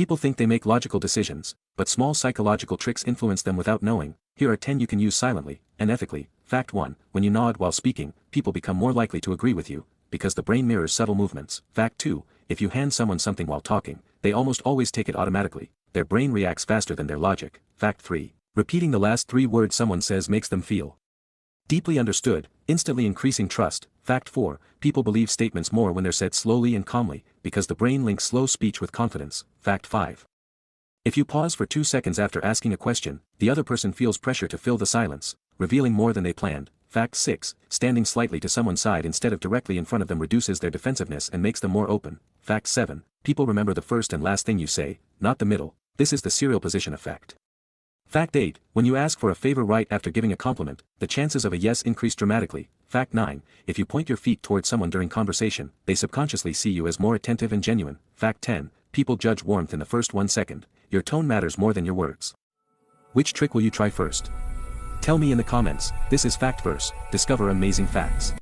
People think they make logical decisions, but small psychological tricks influence them without knowing. Here are 10 you can use silently and ethically. Fact 1. When you nod while speaking, people become more likely to agree with you, because the brain mirrors subtle movements. Fact 2. If you hand someone something while talking, they almost always take it automatically. Their brain reacts faster than their logic. Fact 3. Repeating the last 3 words someone says makes them feel deeply understood, instantly increasing trust. Fact 4. People believe statements more when they're said slowly and calmly, because the brain links slow speech with confidence. Fact 5. If you pause for 2 seconds after asking a question, the other person feels pressure to fill the silence, revealing more than they planned. Fact 6. Standing slightly to someone's side instead of directly in front of them reduces their defensiveness and makes them more open. Fact 7. People remember the first and last thing you say, not the middle. This is the serial position effect. Fact 8. When you ask for a favor right after giving a compliment, the chances of a yes increase dramatically. Fact 9. If you point your feet towards someone during conversation, they subconsciously see you as more attentive and genuine. Fact 10. People judge warmth in the first 1 second. Your tone matters more than your words. Which trick will you try first? Tell me in the comments. This is FactVerse. Discover amazing facts.